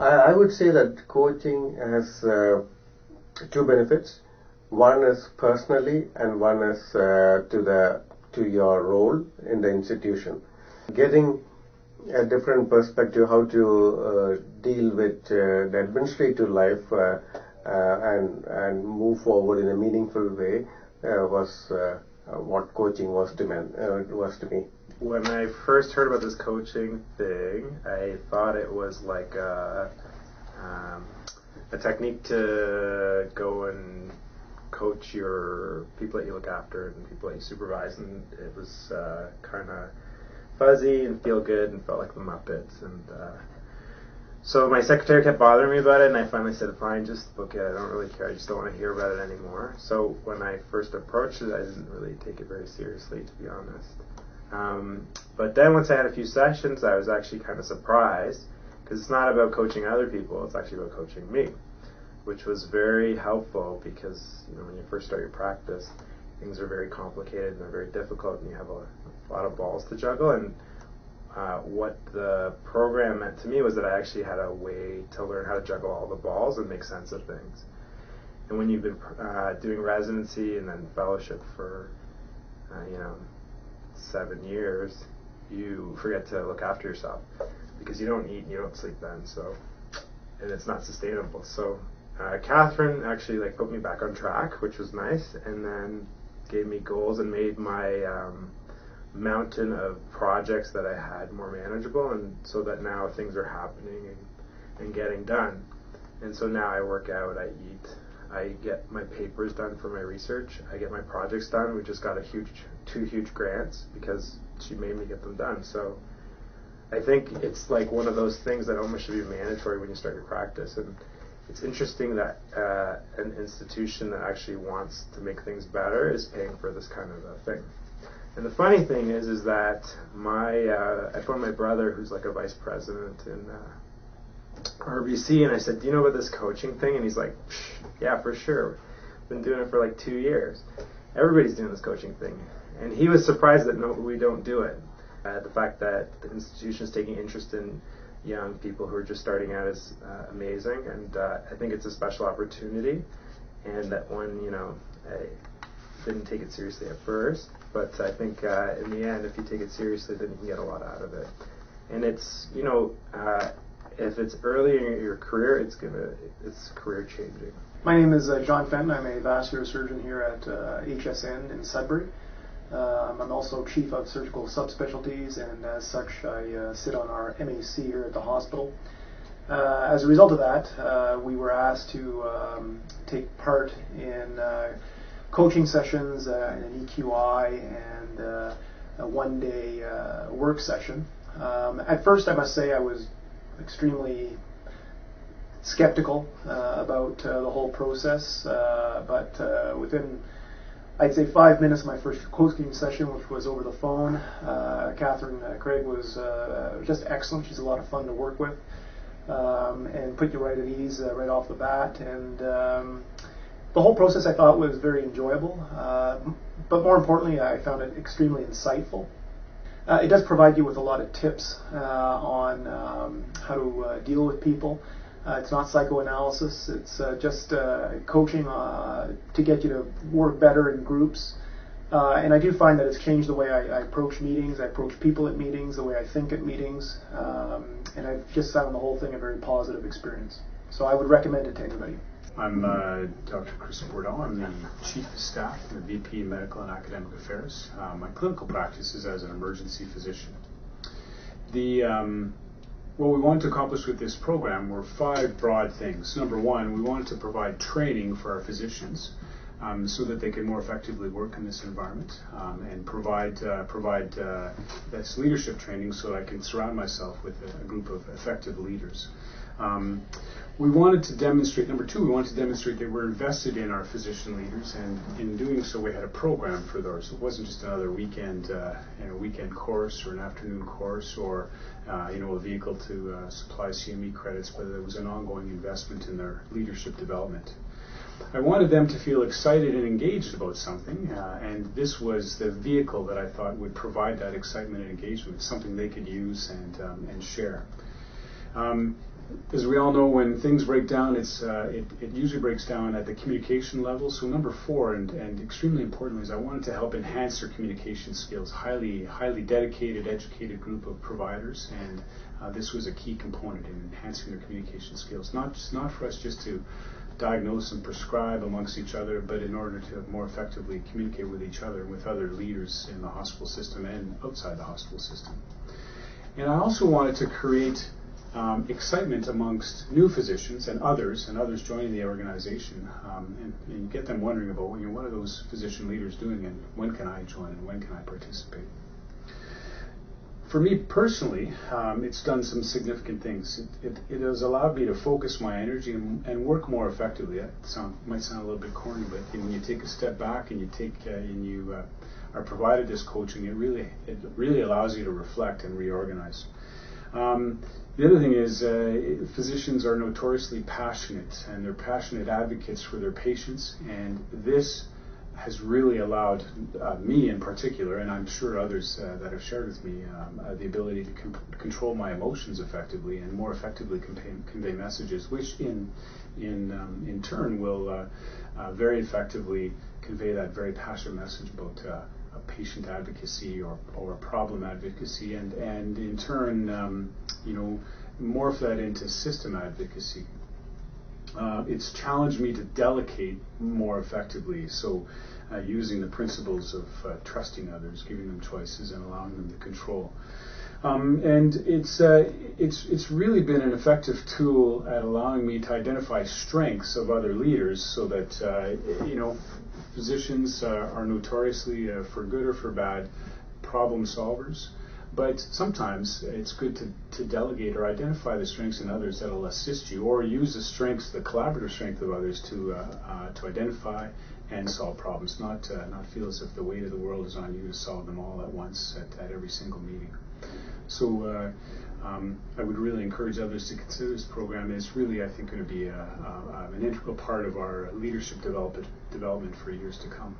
I would say that coaching has two benefits. One is personally, and one is to your role in the institution. Getting a different perspective how to deal with the administrative life and move forward in a meaningful way was what coaching was to me. When I first heard about this coaching thing, I thought it was like a technique to go and coach your people that you look after and people that you supervise, and it was kind of fuzzy and feel good and felt like the Muppets. And so my secretary kept bothering me about it, and I finally said, fine, just book it. I don't really care. I just don't want to hear about it anymore. So when I first approached it, I didn't really take it very seriously, to be honest. But then once I had a few sessions, I was actually kind of surprised, because it's not about coaching other people, it's actually about coaching me, which was very helpful, because when you first start your practice, things are very complicated and they're very difficult, and you have a lot of balls to juggle. And what the program meant to me was that I actually had a way to learn how to juggle all the balls and make sense of things. And when you've been doing residency and then fellowship for 7 years, you forget to look after yourself, because you don't eat and you don't sleep then, and it's not sustainable. So Catherine actually put me back on track, which was nice, and then gave me goals and made my mountain of projects that I had more manageable, and so that now things are happening and getting done. And so now I work out, I eat, I get my papers done for my research, I get my projects done. We just got two huge grants because she made me get them done. So I think it's like one of those things that almost should be mandatory when you start your practice. And it's interesting that an institution that actually wants to make things better is paying for this kind of a thing. And the funny thing is that I phoned my brother, who's like a vice president in RBC, and I said, do you know about this coaching thing? And he's like, yeah, for sure. Been doing it for 2 years. Everybody's doing this coaching thing. And he was surprised that no, we don't do it. The fact that the institution is taking interest in young people who are just starting out is amazing, and I think it's a special opportunity, and that one, I didn't take it seriously at first, but I think in the end, if you take it seriously, then you can get a lot out of it. And it's, if it's early in your career, it's career changing. My name is John Fenton. I'm a vascular surgeon here at HSN in Sudbury. I'm also chief of surgical subspecialties, and as such, I sit on our MAC here at the hospital. As a result of that, we were asked to take part in coaching sessions, an EQI, and a one-day work session. At first, I must say I was extremely skeptical about the whole process, but within, I'd say, 5 minutes of my first coaching session, which was over the phone, Catherine Craig was just excellent. She's a lot of fun to work with, and put you right at ease right off the bat. And the whole process I thought was very enjoyable, but more importantly, I found it extremely insightful. It does provide you with a lot of tips on how to deal with people. It's not psychoanalysis, it's just coaching to get you to work better in groups. And I do find that it's changed the way I approach meetings, I approach people at meetings, the way I think at meetings, and I've just found the whole thing a very positive experience. So I would recommend it to anybody. I'm Dr. Chris Bordeaux. I'm the Chief of Staff and the VP of Medical and Academic Affairs. My clinical practice is as an emergency physician. What we wanted to accomplish with this program were 5 broad things. Number one, we wanted to provide training for our physicians so that they can more effectively work in this environment, and provide this leadership training so that I can surround myself with a group of effective leaders. We wanted to demonstrate, number two, we wanted to demonstrate that we're invested in our physician leaders, and in doing so we had a program for those. It wasn't just another weekend course or an afternoon course or a vehicle to supply CME credits, but it was an ongoing investment in their leadership development. I wanted them to feel excited and engaged about something, and this was the vehicle that I thought would provide that excitement and engagement, something they could use and share. As we all know, when things break down, it usually breaks down at the communication level. So number 4, and extremely importantly, is I wanted to help enhance their communication skills. Highly dedicated, educated group of providers, and this was a key component in enhancing their communication skills. Not for us just to diagnose and prescribe amongst each other, but in order to more effectively communicate with each other and with other leaders in the hospital system and outside the hospital system. And I also wanted to create excitement amongst new physicians and others joining the organization, and get them wondering about, what are those physician leaders doing, and when can I join, and when can I participate? For me personally, it's done some significant things. It has allowed me to focus my energy and work more effectively. That might sound a little bit corny, but when you take a step back and you are provided this coaching, it really allows you to reflect and reorganize. The other thing is, physicians are notoriously passionate, and they're passionate advocates for their patients, and this has really allowed me in particular, and I'm sure others that have shared with me, the ability to control my emotions effectively and more effectively convey messages, which in turn will very effectively convey that very passionate message about a patient advocacy or problem advocacy, and in turn, morph that into system advocacy. It's challenged me to delegate more effectively, so using the principles of trusting others, giving them choices, and allowing them to control. And it's really been an effective tool at allowing me to identify strengths of other leaders, so that physicians are notoriously, for good or for bad, problem solvers. But sometimes it's good to delegate or identify the strengths in others that will assist you, or use the collaborative strength of others to identify and solve problems, not feel as if the weight of the world is on you to solve them all at once at every single meeting. So I would really encourage others to consider this program. It's really, I think, going to be an integral part of our leadership development for years to come.